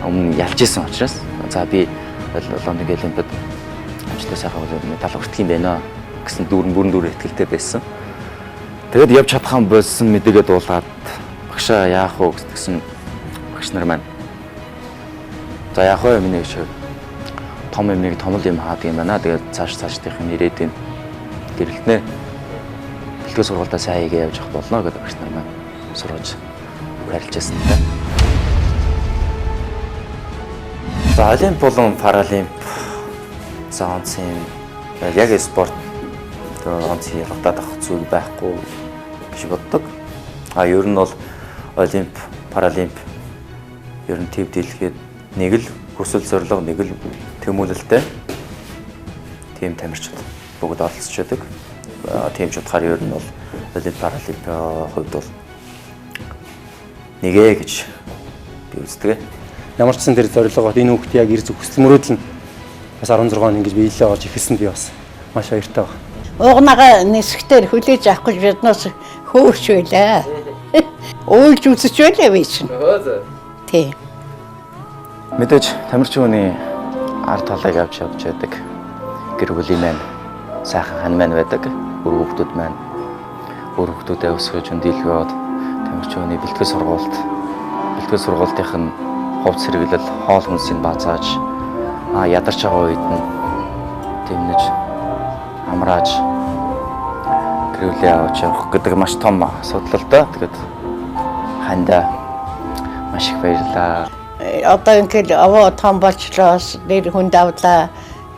өмнө ялж исэн учраас за би Лондонгийн олимпиад амжилттай сайхан медаль хүртэх юм байна гэсэн бүрэн итгэлтэй байсан. Тэгээд явж чадхан болсон мэдээгээ дуулаад багшаа яах вэ гэсэн багш нар маань за яах вэ миний гэж том юмыг томол юм хаадаг юм байна. Тэгээд цаашдынх нь ирээдүйн гэрэлтнэ бэлтгэл сургалтаа сайн хийгээ явж явах болно гэдэг багш нар маань сургаж харилж байсан та. За олимп болон паралимп за онцын яг спорт онцын ялгадаад авах зүйл байхгүй гэж боддог. Ер нь бол олимп, паралимп ер нь төв дэлгэхэд нэг л хүсэл зорилго, нэг л тэмүүлэлтэй тийм тамирчид бүгд оролцож байдаг. Тийм ч утгаар ер нь бол олимп, паралимпийн хувьд бол нэгэ гэж би үздэг. Ямар ч сан тэр зорилгоод энэ хүүхд яг ирж хүсэл мөрөөдөл нь бас 16 он ингэж биелээ орж ихэлсэн би бас маш баяртай байна. Уугнага нисгтэр хүлээж авах гэж биднээс хөөрч байлаа. Уйлж үзэж байлаа би чинь. Тийм. Мэдээж тамирчин хүний ард талыг авч явж байдаг. Гэр бүлийн маань сайхан хан маань байдаг. Өөр хүүхдүүд маань өөр хүүхдүүдээ өсгөж өндийлгөөд тамирчин хүний бэлтгэл сургалтынх нь хувц сэргэлэл хоол хүнсийг баазааж ядарч байгаа үед нь тэмнэж амрааж гэрүүлээ авч явах гэдэг маш том асуудал л доо. Тэгээд хандаа маш их баярлалаа. Одоо ингээд аваа том болчлоос нэр хүн давлаа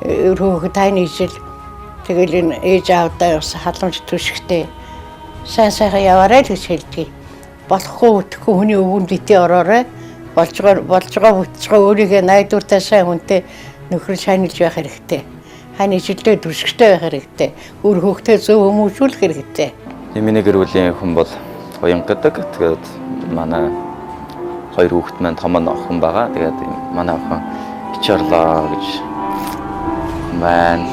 өрөөх тайны ижил тэгэл энэ ээж аавдаа бас халамж түшигтэй сайн яваарай гэж хэлдэг. Болохгүй үтгэхгүй хүний өвөнд битээ ороорой. Болж байгаа өөрийгөө найдвартай сайн хүнтэй нөхрөл шанилж байх хэрэгтэй. Хань ижилдээ түшигтэй байх хэрэгтэй. Өөр хөвгтөө зөв хүмүүжүүлэх хэрэгтэй. Миний гэр бүлийн хүн бол уян гэдэг. Тэгээд манай хоёр хүүхэд маань том охин байгаа. Тэгээд манай охин хичээрлээ гэж маань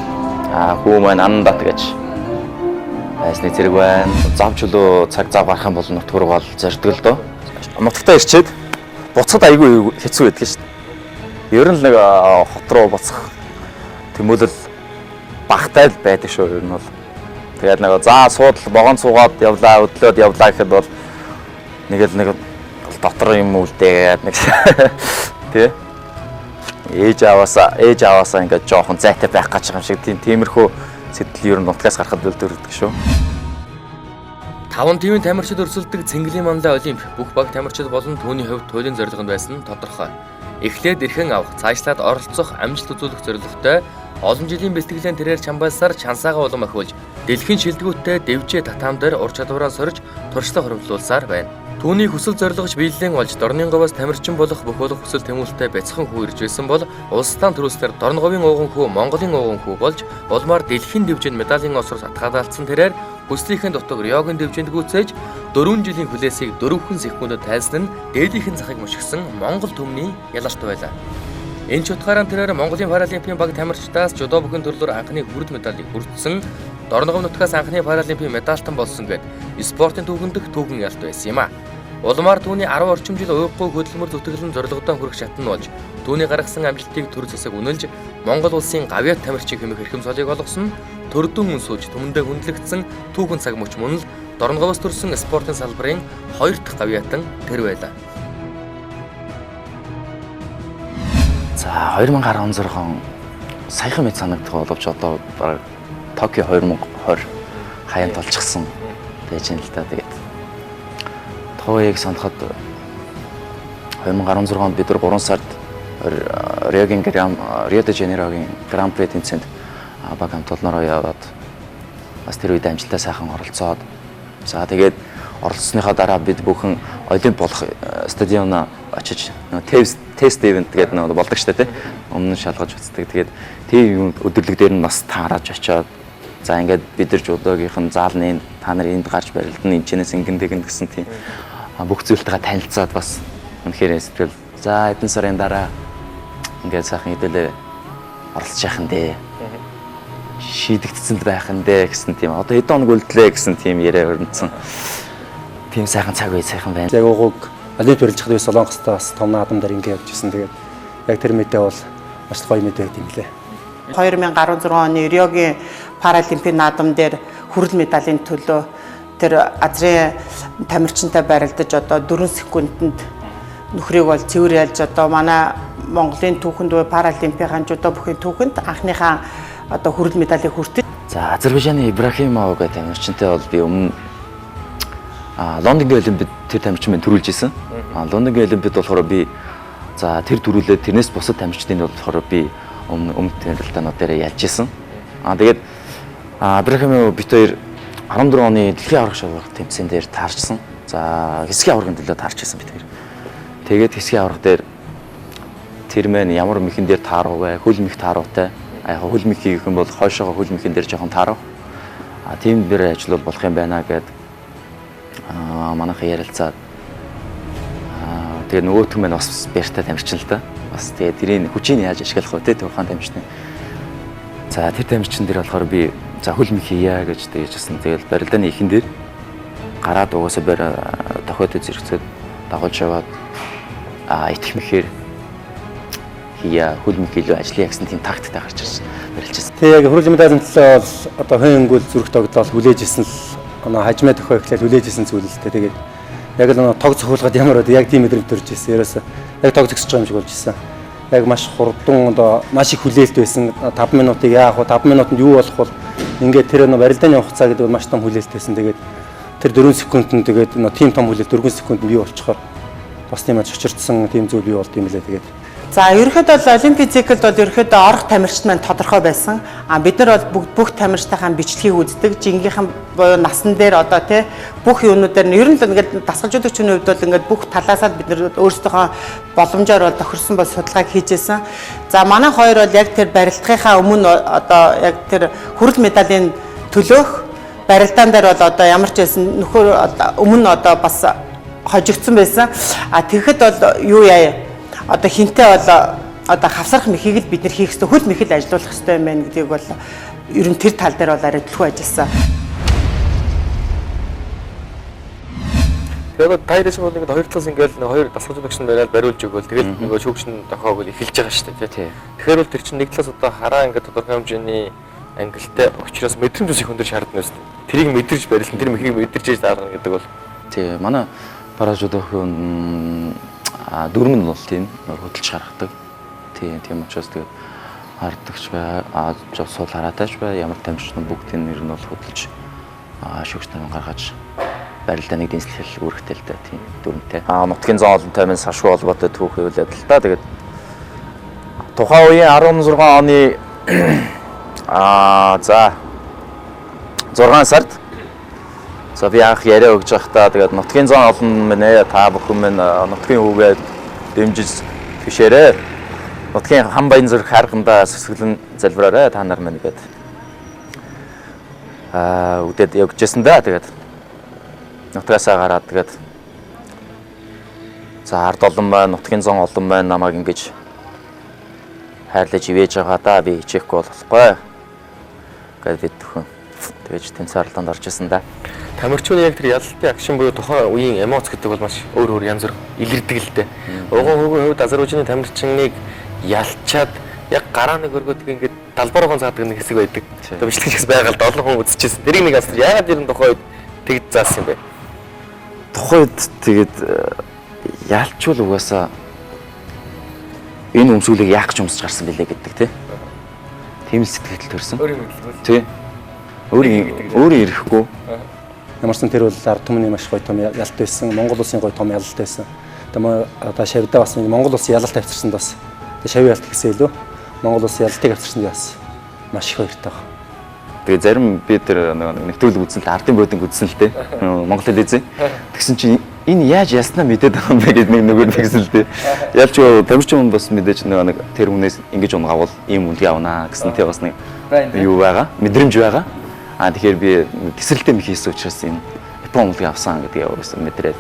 хүү маань андат гэж байсны зэрэг байна. Завч лөө цаг зав гарах юм бол нутгаар бол зордгол доо. Нутагтаа ирчээд буцаад айгүй хэцүү байдаг шүү дээ. Ер нь нэг хот руу буцах тэмүүлэл багтай л байдаг шүү ер нь бол. Тэгээд нэг за суудал богоон цуугаад явлаа, өдлөөд явлаа гэхэд бол нэг дотор юм үлдээгээд нэг тий ээж аваасаа ингээд жоохон зайтай байх гэж байгаа юм шиг тиймэрхүү сэтэл ер нь нутгаас гарахад өлтөрдөг шүү. 5 тивийн тамирчид өрсөлдөг Цэнгэлийн манлай олимп бүх баг тамирчид болон түүний хувьд туйлын зорилго нь байсан нь тодорхой. Эхлээд эрхэн авах, цаашлаад оролцох, амжилт үзүүлэх зорилготой олон жилийн бэлтгэлийн тэрээр чамбайлсаар чансаагаа улам охиулж, дэлхийн шилдэгүүдтэй дэвжээ татаам дээр ур чадвараа сорж, туршлага хөрвүүлүүлсаар байна. Түүний хүсэл зорилгож биелэлэн олж Дорны говоос тамирчин болох бүх болох хүсэл тэмүүлэлтэй бяцхан хүү ирж байсан бол улсдаа төрүүлсээр Дорны говийн ууган хүү Монголын ууган хүү болж улмаар дэлхийн дэвжээнд медалийн осроос атгаалалтсан тэрээр хүслийнхэн дутаг Риогийн дэвжээнд гүйцээж 4 жилийн хүлээсийг 4 секундэд тайлсан нь дээдийнхэн захыг мушгсан Монгол түмний ялалт байлаа. Энэ ч утгаараа тэрээр Монголын паралимпийн баг тамирчдаас жудо бүхэн төрлөөр анхны хүрд медалийг хүртсэн Дорногов нутгаас анхны паралимпийн медальтан болсон гэд спортын түүхэн дэх түүхэн ялт байсан юм а. Улмаар түүний 10 орчим жил уйггүй хөдөлмөр зүтгэлэн зорилгодоо хүрэх шатн болж түүний гаргасан амжилтыг төр засаг үнэлж Монгол улсын гавьяат тамирчид хэмээх эрхэм цолыг олгосон төрдөн үнсүүж түмэндээ хүндлэгдсэн түүхэн цаг мөч мөн л Дорноговоос төрсэн спортын салбарын 2 дахь гавьяатан тэр байлаа. За 2016 саяхан мэд санагдах боловч одоо баг Токио 2020 хаяанд болчихсон байж юм л та. Тэгээд Токиог санахад 2016 онд бид 3 сард Рио де Жанейрогийн Гран При тэмцээнд баг хамт олноороо яваад бас тэр үед амжилтаа сайхан оролцоод за тэгээд оролцсныхаа дараа бид бүхэн олимп болох стадионоо очиж тест ивент гэдэг нэг болдог штэ тий. Өмнө нь шалгаж үздэг. Тэгээд тийм өдөрлөг дээр нь нас таараж очиод за ингээд бид нар жудогийнхэн заалны та нар энд гарч барилдана энэчнээс ингэн гэсэн тийм бүх зүйлтэйгээ танилцаад бас үнэхээр сэтгэл за эдэн сарын дараа ингээд сайхан хэдүүлээ оролцож яах нь дээ. Шийдэгдсэн байх нь дээ гэсэн тийм одоо хэдэн хоног үлдлээ гэсэн тийм яриа өрнөсөн. Тийм сайхан цаг үе сайхан байна. Яг уг олимп барилж хад Солонгостой бас том наадам дээр ингээд явжсэн. Тэгээд яг тэр мэдээ бол маш гоё мэдээ байт юм лээ. 2016 оны Риогийн паралимпийн наадам дээр хүрэл медалийн төлөө тэр азрын тамирчинтай барилдаж одоо 4 секундэд нөхрийг бол цэвэр ялж одоо манай Монголын түүхэнд буй паралимпийн жудо бүхийн түүхэнд анхныхаа одоо хүрэл медалийг хүртэж. За Азербайджаны Ибрахимов гэдэг тамирчинтай бол би өмнө Лондонгийн олимпиад тэр тамирчин минь төрүүлж исэн. Лондонгийн олимпиад болохоор би за тэр төрүүлээд тэрнээс бусад тамирчдын болохоор би өмнө танилцаанууд дээр ялж исэн. Тэгээд Ибрахимов бит хоёр 14 оны дэлхийн аврах шалгах тэмцээн дээр таарчсан. За хэсгийн аврагын төлөө таарч исэн бит хоёр. Тэгээд хэсгийн аврах дээр тэр мэн ямар мэхэн дээр таарав вэ? Хөл мэх таарвтай. Яг хөл мэх хийх юм бол хойшоогоо хөл мэхэн дээр жоохон таарав. Тийм дээр ажиллавал болох юм байна гэд манайхан ярилцаад тэгээ нөгөөх нь бас бэртэй тамирчин л та. Бас тэгээ тэрийн хүчийг яаж ашиглах вэ те тухайн тамирчны. За тэр тамирчин дээр болохоор би за хөл мэх хийя гэж тэгжсэн. Тэгэл барилдааны ихэн дээр гараад угаасаа тохиотод зэрэгцээд дагуулж яваад итгэх мэхээр хийя хөл мэх илүү ажиллая гэсэн тийм тактиктай гарч ирсэн. Барилжсэн. Тэг яг хүрэл медалийн төлөө бол одоо хөнгөл зүрх тогтоол хүлээж исэн л хажмаа тохио ихлээр хүлээж исэн зүйл л тэ. Тэгээд яг л тог цохиулгаад ямар одоо яг тийм мэдрэмж төрж ирсэн. Ерөөсөө яг тог зөксөж байгаа юм шиг болж ирсэн. Яг маш хурдан одоо маш их хүлээлт байсан. 5 минутыг яах вэ? 5 минутанд юу болох вэ? Ингээд тэр барилдааны хугацаа гэдэг бол маш том хүлээлт байсан. Тэгээд тэр 4 секундэд тэгээд тийм том хүлээлт 4 секундэд бий болчихоор бас тийм очирдсан тийм зүйл бий болд юм лээ. Тэгээд за ерөнхийдөө бол олимпийн циклд бол ерөнхийдөө орох тамирчид маань тодорхой байсан. Бид нар бол бүх тамирчдынхаа бичлэгийг үздэг. Жингийнхэн буюу насан дээр одоо тий бүх юунуудаар нь ер нь л ингээд дасгалжуулагчны хувьд бол ингээд бүх талаасаа бид нар өөрсдийнхөө боломжоор бол тохирсон бол судалгааг хийжсэн. За манай хоёр бол яг тэр барилдахынхаа өмнө одоо яг тэр хүрэл медалийн төлөөх барилдаан дээр бол одоо ямар ч байсан нөхөр өмнө одоо бас хожигдсон байсан. Тэгэхэд бол юу яа одоо хинтээ бол одоо хавсарах мэхийг л бид нар хийх ёстой, хөл мэхэл ажиллуулах ёстой юм байна гэдгийг бол ер нь тэр тал дээр бол арай төлхөө ажилласан. Тэгээд тайрч бол ингээд хоёр талаас ингээд хоёр дасгалжуулагч нь бариулж өгөөл тэгэл нөгөө шүүгч нь дохоог л эхэлж байгаа шүү дээ тий. Тэгэхээр бол тэр чинь нэг талаас одоо хараа ингээд тодорхой хэмжээний ангилалтай учраас мэдрэмж ус их өндөр шаардна шүү дээ. Тэрийг мэдэрч барилсан, тэр мэхийг мэдэрч ээж дарна гэдэг бол тий манай Паражудогийн дөрөв нь бол тийм хөдөлж гаргадаг. Тийм учраас тэгээд хардагч бай, сул хараатайч бай, ямар тамирчин бүгдийн нэр нь бол хөдөлж шүүгч намын гаргаж барилдаа нэг дэнслэл үүрэгтэй л да тийм дүрмтэй. Нутгийн зоон олон таймын сашгүй холбоотой түүх хэвлээд л та. Тэгээд тухайн үеийн 16 оны 6 сард би анх яриа өгж байхдаа тэгээд нутгийн зоон олон минь та бүхэн минь нутгийн хүүгээ дэмжиж тгшээрээ. Нутгийн хам баян зүрх харгандаа сүсгэлэн залбираарай та нар минь гэдэг. Үдэд явжсэн да. Тэгээд нутгаасаа гараад тэгээд ард олон байна, нутгийн зоон олон байна намайг ингэж хайрлаж ивэж байгаа да. Би хичээхгүй болохгүй гэдэг бид төхөн тэгэж тэмцэрлэлд орж исэн да. Тамирчны яг тэр ялалтын акшн буюу тухайн үеийн эмоц гэдэг бол маш өөр янз бүр илэрдэг л дээ. Уган хувьд Азербайджаны тамирчныг ялчаад яг гараа нэг өргөдөг ингээд далбархан заадаг нэг хэсэг байдаг. Одоо бичлэгчс байгаа л 7 хүн үзчихсэн. Тэрийг нэг асар яагаад тэр тухай үед тэгж заасан юм бэ? Тухайд тэгээд ялчвал угаасаа энэ өмсгөлийг яах гэж өмсөж гарсан бэлээ гэдэг тийм л сэтгэл төрсөн. Өөр юм хэлбэл. Тий. Өөрийн ирэхгүй. Ямарсан тэр бол ард түмний маш гоё том ялалт байсан. Монгол улсын гоё том ялалт байсан. Тэгээд одоо шавьдаа бас Монгол улсын ялалт авчирсанд бас шавь ялалт гэсэн илүү Монгол улсын ялалтыг авчирсанд бас маш их баяртай байна. Тэгээ зарим би тэр нэвтрүүлэг үзсэн л ардын бодинг үзсэн л дээ. Монгол хэл үзье. Тэгсэн чинь энэ яаж яснаа мэдээд байгаа юм бэ гэдэг нэг нөгөө тэгсэн л дээ. Ялч тамирчин хүн бас мэдээж нэг тэр хүнээс ингэж унгавал ийм үнэлгээ авнаа гэсэн тий бас нэг юу байгаа. Мэдрэмж байгаа. Тэгэхээр би тэсрэлтэй мэх хийсэн учраас энэ Япон үнэлгээ авсан гэдгийг өөрөөсөө мэдрээд.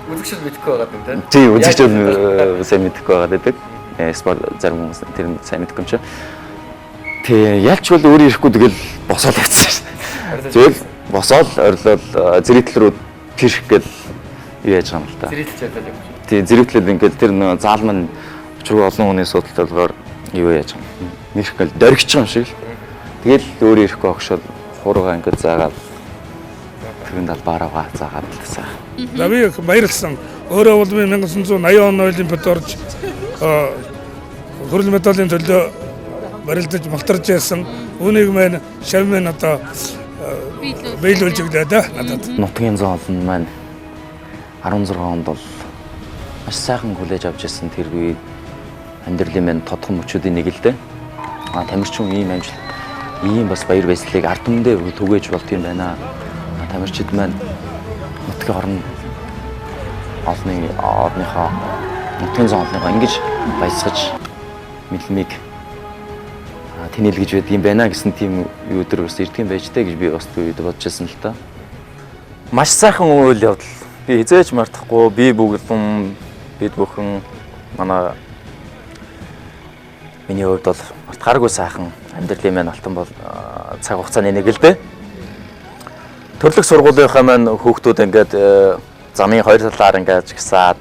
Үзэгчд мэдэхгүй байгаа юм тийм. Тий, үзэгчд сайн мэдэхгүй байгаа гэдэг. Спорт зарим хүмүүс тэр сайн мэдэхгүй юм чи. Тий, ялч бол өөрөө ирэхгүй тэгэл босоод явчихсан шээ. Тэгэл босоод орилол зэрэгтэл рүү пирх гэл юу яаж байгаа юм л та. Зэрэгтэл чадаад явчих. Тий, зэрэгтлээд ингээл тэр нэг заал маань өчрөө олон хүний судалт болгоор юу яаж байгаа юм. Мэрх гэл дөргиж байгаа юм шиг л. Тэгэл өөрөө ирэхгүй огшоод хуруугаа ингээд заагаад тэрэн талбаараа заагаад лсаа. За би баярлсан. Өөрөө бол би 1980 оны Олимпиад орж хөрөл медалийн төлөө барилдаж малтарч байсан. Үүнийг маань шав маань одоо биелүүлж өглөө да надад. Нутгийн зоон маань 16 онд бол маш сайхан хүлээж авч ирсэн тэр үе амьдралын маань тодхон мөчүүдийн нэг л дээ. Тамирчин ийм амжилт ийм бас баяр баясгалыг ард түмэндээ түгээж болт юм байна. Тамирчид маань нутгийн орны орныхоо нутгийн зоон олныхоо ингэж баясгаж мэлмиг тэнэлгэж байд юм байна гэсэн тийм юу өдөр бас ирдэг юм байж тээ гэж би бас үед бодож байсан л та. Маш сайхан үйл явдал. Би хизээж мартахгүй. Би бүгдэн бид бүхэн манай миний хувьд бол мартахааргүй сайхан амьдралын маань алтан бол цаг хугацааны нэг л дээ. Төрлөх сургуулийнхаа маань хүүхдүүд ингээд замын хоёр талаар ингээд жигсаад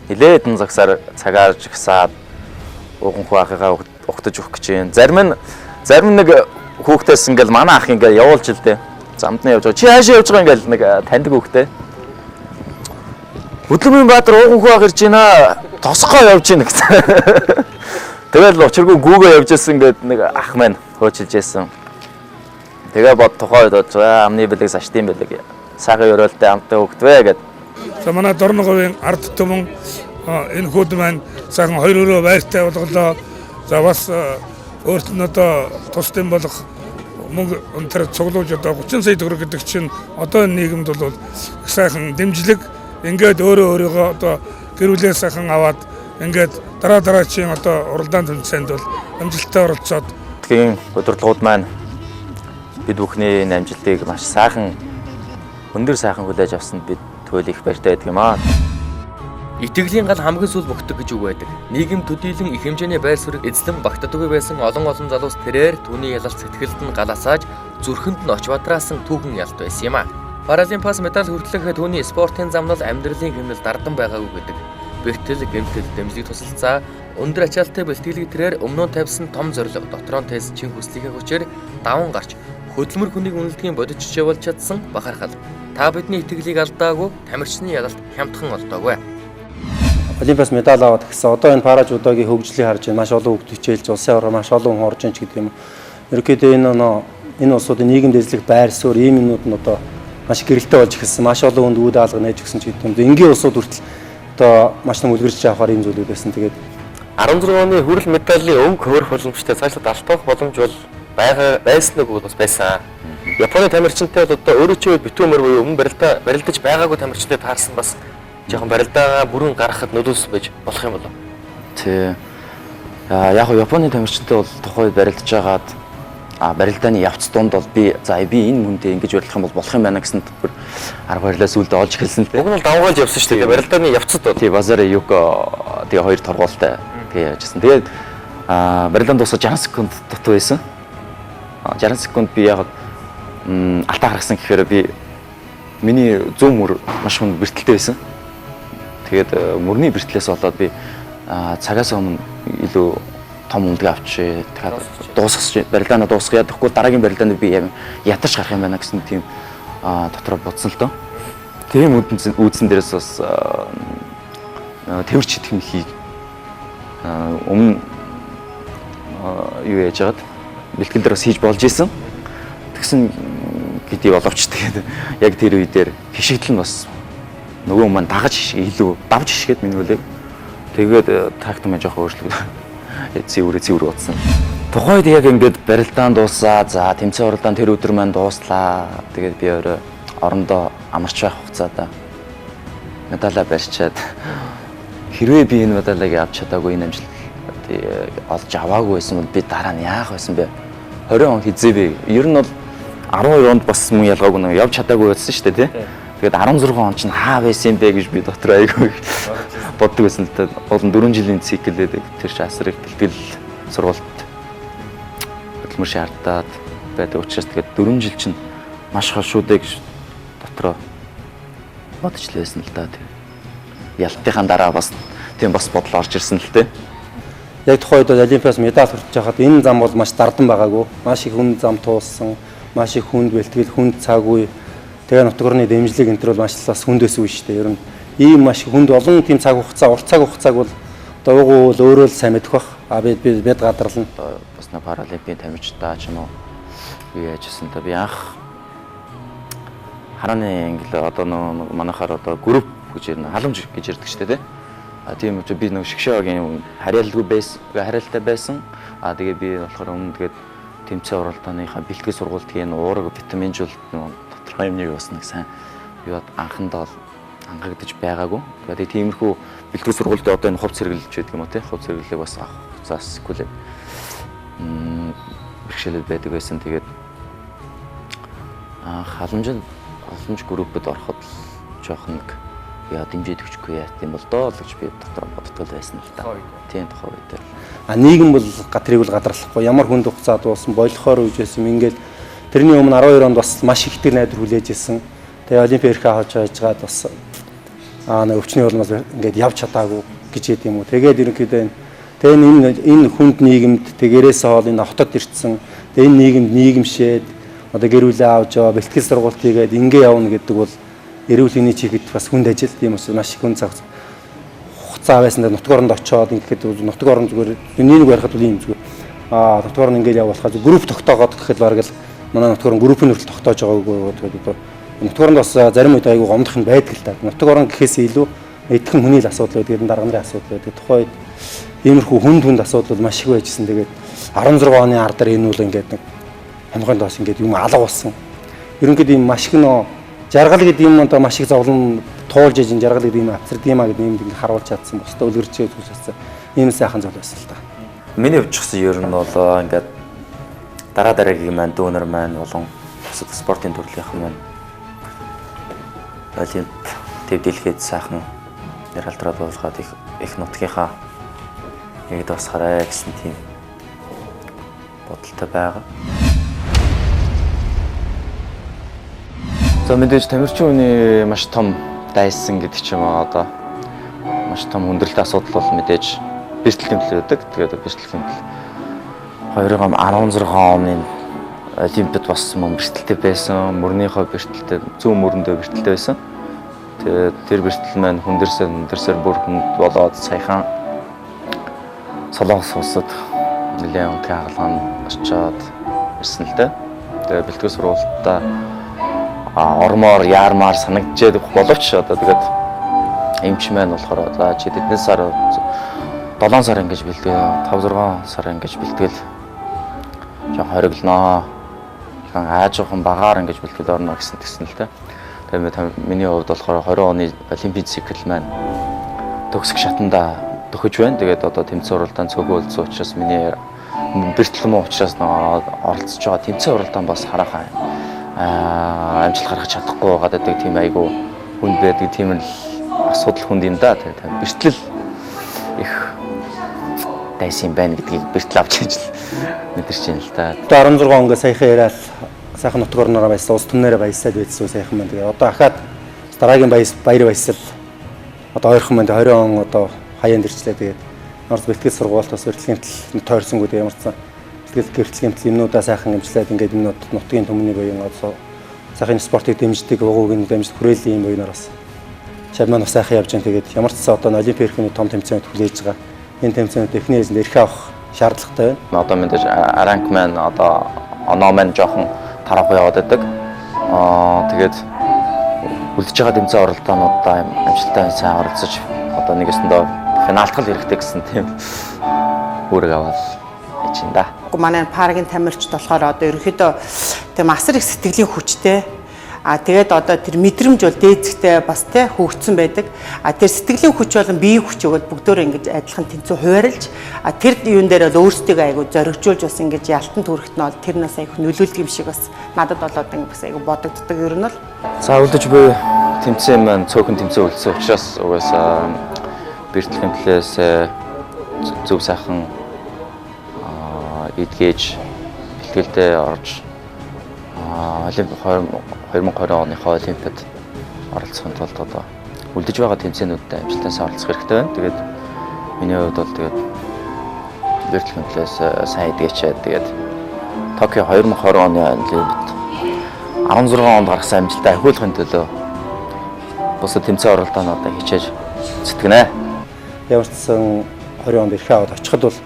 нилээдэн загсаар цагаар жигсаад уган хуахыгаа угтаж өгөх гэж юм. Зарим нэг хүүхдээс ингээд манай ах ингээд явуулж л дээ. Замд нь явж байгаа. Чи хаашаа явж байгаа ингээд нэг таньдаг хүүхдээ. Хөдөлмөрийн баатар уган хуах ирж байна. Тосгоо явж байна гэсэн. Тэгэл учиргүй гүүгээ явж ирсэн гээд нэг ах маань хөөчилж байсан. Тэгээ бод тухайд бодож амны бэлэг саштын бэлэг. Сайхан өрөөлтэй амтай хөвгтвэ гэд. За манай Дорноговын ард түмэн энэ хүүд маань сайхан хоёр өрөө байртай болголоо. За бас өөртөө одоо тусдын болох мөнгө өнтер цуглуулж одоо 30 сая төгрөг гэдэг чинь одоо нийгэмд бол сайхан дэмжлэг ингээд өөрийгөө одоо гэр бүлээ сайхан аваад ингээд дараачийн одоо уралдаан тэмцээнд бол амжилттай оролцоод тийм удирдлагууд маань бид бүхний энэ амжилтыг маш сайхан өндөр сайхан хүлээж авсанд бид туйл их баяртай байдаг юм аа. Итгэлийн гал хамгийн сүүл богтдог гэж үг байдаг. Нийгэм төдийлөн их хэмжээний байр суурийг эзлэн багтдаггүй байсан олон залуус тэрээр түүний ялалт сэтгэлд нь галасааж зүрхэнд нь очь бадраасан түүхэн ялт байсан юм а. Паралимпиас медаль хүртэлх түүний спортын замнал амьдралын хэмнэл дардан байгаагүй гэдэг. Бэртэл, гэмтэл, дэмжлэг тусалцаа, өндөр ачаалттай бэлтгэлийг тэрээр өмнө нь тавьсан том зорилго дотроо нь тайс чин хүслийнхээ хүчээр даван гарч хөдөлмөр хүнийг үнэлдэхийн бодит жишээ болж чадсан бахархал. та бидний итгэлийг алдаагүй, тамирчны ялалт хямдхан олдоогүй. Олимпиас медаль аваад гэсэн одоо энэ пара жудогийн хөгжлийг харж байна. Маш олон хүмүүс хичээлж улсын ороо маш олон хүн орж ийн ч гэдэг юм. Ерөнхийдөө энэ улсуудын нийгэмд эзлэх байр суурь ийм юмнууд нь одоо маш гэрэлтэй болж ирсэн. Маш олон хүнд үүд алга нээж өгсөн ч гэдэг юм. Энгийн улсууд хүртэл одоо маш том үлгэрч авахар ийм зүйлүүд байсан. Тэгээд 16 оны хүрэл медалийн өнгө хөрөх боломжтой цаашлаад алтах боломж бол байсан уу бас байсан. Японы тамирчинтай бол одоо өөрөө ч битүүмэр буюу өмнө барилдаж байгаагүй тамирчтай таарсан бас жоохон барилдаагаа бүрэн гаргахад нөлөөс байж болох юм болов. Тий. Яг нь Японы тамирчинтай бол тухай барилдаж байгаад барилдааны явц дунд бол би энэ хүнтэй ингэж барилдах юм бол болох юм байна гэсэн арга барилаа сүлдө олж эхэлсэн л дээ. Уг нь давгаалж явсан шүү дээ. Барилдааны явцад бол тий базар юко тэгээ хоёр торгуултай тэгээ яажсэн. Тэгээд барилдаан дуусах 60 секунд дутуу байсан. 60 секунд би яг алтаа гаргасан гэхээр би миний зөв мөр маш хүнд бэртэлтэй байсан. Тэгээд мөрний бэртлээс болоод би цагаас өмнө илүү том үнэлгээ авчи. Тэгэхээр дуусгах барилдаанаа дуусгая гэхгүй дараагийн барилдаанд би ятарч гарах юм байна гэсэн тийм дотроо бодсон л доо. Тийм үүдсэн дээрээс бас тэрч техникийг өмнө юу яаж яагаад бэлтгэл дээр бас хийж болж исэн. Тэгсэн гэдгийг боловч тэгээд яг тэр үе дээр хишигдэл нь бас нөгөө маань дагаж илүү давж хишгээд миний үлээ. Тэгээд тактик маань жоохон өөрчлөгдөв. Цэвэр утсан. Тухайд яг ингээд барилдаан дуусаа. За тэмцээн уралдаан тэр өдөр маань дууслаа. Тэгээд би өөрөө орондоо амарч байх хугацаада медалаа барьчаад хэрвээ би энэ медалийг авч чадаагүй энэ амжилт олж аваагүй байсан бол би дараа нь яах байсан бэ? 20 он хизээ бэ? Ер нь бол 12 онд бас мөн ялгаагүй нэг явж чадаагүй байсан шүү дээ, тий? Тэгээд 16 он чинь хаа байсан юм бэ гэж би дотор айгүй боддог байсан л та. Болон 4 жилийн цикл гэдэг тэр шасрыг бэлтгэл сургалт хөдөлмөр шаардаад байдаг учраас тэгээд 4 жил чинь маш хол шүү дээ гэж дотроо бодож л байсан л та. Ялтынхаа дараа бас тийм бас бодол орж ирсэн л дээ. яг тухайд Олимпиас медаль хүртэж байхад энэ зам бол маш дардан байгаагүй. Маш их хүнд зам туулсан, маш их хүнд бэлтгэл, хүнд цагүй. Тэгээ нутгорны дэмжлэг энэ төр бол маш бас хүнд байсан үе шүү дээ. Ер нь ийм маш хүнд олон тийм цаг хугацаа, урт цаг хугацааг бол одоо угуу өөрөө л сайн мэдэх бах. Бид гадарлана. Бас нэг паралимпийн тамирчтай ч юм уу юу яажсэн та би анх харааны англи одоо манайхаар одоо групп гэж ярина, халамж гэж ярддаг шүү дээ. Тийм учраас би нэг шгшөөгийн харьяалтай байсан. Тэгээ би болохоор өмнө тэгээд тэмцээн уралдааныхаа бэлтгэл сургалтын уураг витаминжуулалт тодорхой юмныг бас нэг сайн юу анхандаа хангагдаж байгаагүй. Тэгээд тиймэрхүү бэлтгэл сургалтын одоо энэ хувц хэрэглэж байдаг юм уу те? Хувц хэрэглэлийг бас авах хугацаас гүлээ. Бэрхшээлүүд байдаг байсан. Тэгээд халамж группэд ороход жоохон нэг яа дэмжиж өгчихгүй яа тийм бол доо л гэж би дотор бодтол байсан л та. Тийм тухай үед. Нийгэм бол гадрыг бол гадарлахгүй. Ямар хүнд хугацаа дууссан, болохоор үжсэн ингээл тэрний өмнө 12 онд бас маш их тэр найдвар хүлээж ирсэн. Тэгээ Олимпийн эрхээ авч байжгаад бас нэг өвчний улмаас ингээд явж чадаагүй гэж яд юм уу. Тэгээд ерөнхийдөө энэ хүнд нийгэмд тэгээрээс хоол энэ хотод ирсэн. Тэгээ энэ нийгэмд нийгэмшээд одоо гэр бүлээ авч яваа бэлтгэл сургалт хийгээд ингээ явна гэдэг бол эрүүл хэний чигэд бас хүнд ажил тийм учраас маш их хүн цаг хугацаа байсан дээр нутг оронд очиод ингээд нутг орон зүгээр нэг барихад бол юм зүгээр нутг орон ингээд явуулахад групп тогтоогоод гэхэд бараг л манай нутг орон группийн хүртэл тогтоож байгаагүй одоо нутг оронд бас зарим үед айгүй гомдох нь байдаг л та. Нутг орон гэхээс илүү эдхэн хүний л асуудал байдаг, дарга нарын асуудал байдаг. Тухайд иймэрхүү хүнд асуудал маш их байжсэн. Тэгээд 16 оны ардаар энэ үл ингээд нэг хоногонд бас ингээд юм алга болсон. Ерөнхийдөө ийм маш их нөө жаргал гэдэг юм одоо маш их зовлон туулж ижин жаргал гэдэг юм авцрд юм а гэдэг юм ингээд харуулж чадсан. Бостой үлгэрчээ үзүүлсэн. Ийм сайхан зүйл байсан л та. Миний хувьчсан ер нь бол ингээд дараагийн маань дүүнер маань болон бусад спортын төрлийнхэн маань олимп төвдөлгээд сайхан яралтраад болгоод их нутгийнхаа яг тасгараа гэсэн тийм бодолтой байгаа. За мэдээж тамирчин хүний маш том дайсан гэдэг ч юм уу одоо маш том хүндрэлтэй асуудал бол мэдээж бэртэл хэмтэл байдаг. Тэгээд бэртэл хэмтэл 2016 оны Олимпиад бас мөн бэртэлтэй байсан. Мөрнийхөө бэртэлтэй зүүн мөрөндөө бэртэлтэй байсан. Тэгээд тэр бэртэл маань хүндэрсээр бүр хүнд болоод саяхан Солонгос улсад нэлээд үнэтэй хаалган очиод ирсэн л дээ. Тэгээд бэлтгэл сургуультаа ормоор яармаар санагдчихэд боловч одоо тэгээд эмч маань болохоор за чи эдгээр сар 7 сар ингэж бэлтгэл 5 6 сар ингэж бэлтгэл жоо хориглоноо. Жон аажхан багаар ингэж бэлтгэл орно гэсэн л дээ. Тэгээд миний хувьд болохоор 20 оны олимпиад цикл маань төгсөх шатанда төхөж байна. Тэгээд одоо тэмцээн уралдаанд цөөхөн уулзсан учраас миний бэртэл муу учраас оролцож байгаа тэмцээн уралдаанд бас харахаа амжилт гаргаж чадахгүй байгаа гэдэг тийм айгу хүнд байдаг тийм л асуудал хүнд юм да. Тэгээд бэртэл их дайсан байна гэдгийг бэртэл авч иж мэдэрч байна л да. Одоо 16 оноос саяхан яриад сайхан нутгаарнараа баясаа улс түмнэрээ баясаад байдсан сайхан байна. Тэгээ одоо ахаад дараагийн баяр баясал одоо ойрхон байна. 20 он одоо хаяанд ирчлээ. Тэгээд Орос бэлтгэл сургуульд бас бэлтгэлийн тойрсонгууд ямарсан бэлтгэл гэрчлэгийн юмнуудаа сайхан амжилтад ингээд юмнууд нутгийн төмний буюу одоо сайхан спортыг дэмждэг угуугийн дэмжих хүрээлэн юм буюунаар бас шавман бас сайхан явж байгаа. Тэгээд ямар ч цаа одоо олимпийн эрхний том тэмцээнд хүлээж байгаа. Энэ тэмцээнд эхний эзэнд эрхээ авах шаардлагатай байна. Одоо мэдээж ранк маань одоо оноо маань жоохон тарахгүй яваад байдаг. Тэгээд үлдэж байгаа тэмцээн оролдоонуудаа амжилттай сайн оролцож одоо нэгэсэндээ финалтгал хэрэгтэй гэсэн тийм үүрэг аваад байж байна да. Манай паргийн тамирчид болохоор одоо ерөнхийдөө тийм асар их сэтгэлийн хүчтэй. Тэгээд одоо тэр мэдрэмж бол дээдзэгтэй бас те хөгжсөн байдаг. Тэр сэтгэлийн хүч болон биеийн хүч өгөөд бүгдөө ингэж адилхан тэнцүү хуваарлж тэр юун дээр бол өөрсдөө айгу зоригжуулж бас ингэж ялтан төрөхт нь бол тэр нас айгу нөлөөлдөг юм шиг бас надад болоод ингэ бас айгу бодогддог ер нь бол. За үлдэж буй тэмцээн маань цөөхөн тэмцээн үлдсэн учраас угаасаа бэртгэлийн төлөөс зөв сайхан эдгэж бэлтгэлдээ орж Олимпиад 2020 оныхоо Олимпиад оролцохын тулд одоо үлдэж байгаа тэмцээнүүдэд амжилттай оролцох хэрэгтэй байна. Тэгээд миний хувьд бол тэгээд бэртгэлийн төлөөс сайн эдгээчээд тэгээд Токио 2020 оны Олимпиад 16 онд гаргасан амжилтаа ахиулахын төлөө бусад тэмцээн оролдоонуудаа хичээж зүтгэнэ. Ямар ч сан 20 онд эрхээ аваад очиход бол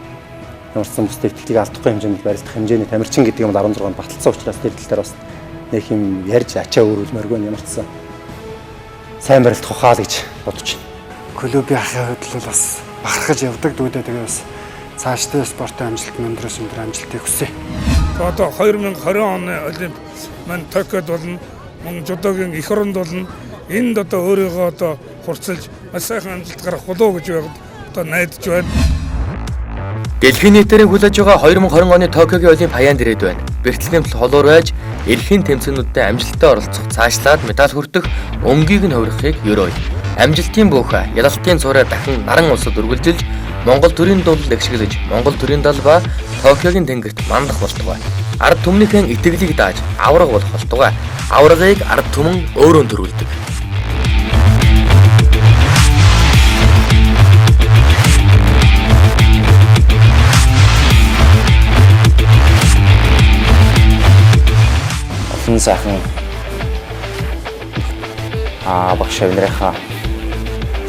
ямар ч сан бусдын итгэлийг алдахгүй хэмжээнд барилдах хэмжээний тамирчин гэдэг юм 16 онд баталсан учраас тэр тал дээр бас нэг юм ярьж ачаа өөрүүлмээргүй ямар ч сан сайн барилдах ухаал гэж бодож байна. Клубын ахын хувьд бол бас бахархаж явдаг дүүдээ тэгээ бас цаашдаа спортын амжилт өндрөөс өндөр амжилтыг хүсье. Одоо 2020 оны Олимп маань Токиод болно. Мөн жудогийн эх оронд болно. Энд одоо өөрийгөө одоо хурцлж маш сайхан амжилт гаргах болов гэж байгаад одоо найдаж байна. Дэлхийн нийтээрээ хүлээж байгаа 2020 оны Токиогийн Олимп хаяанд ирээд байна. Бэртгэлийн холуур байж эрхийн тэмцээнүүдэд амжилттай оролцох, цаашлаад медаль хүртэх өнгийг нь хувирахыг ерөөй. Амжилтын бүх ялалтын цороо дахин наран улсад үргэлжилж Монгол төрийн дуулал эгшгэлж, Монгол төрийн далба Токиогийн тэнгэрт мандах болтугай. Ард түмнийхэн итгэлийг дааж авраг болох болтугай. Аврагыг ард түмэн өөрөө төрүүлдэг. Сайхан багш шавнарынхаа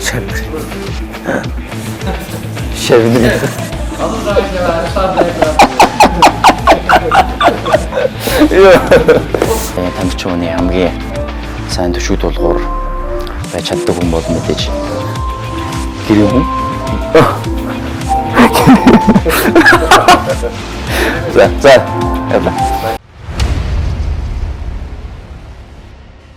шавнар тамирчны хамгийн сайн төшүүд болгоор байж чаддаг хүн бол мэдээж гэр юм. За яваа.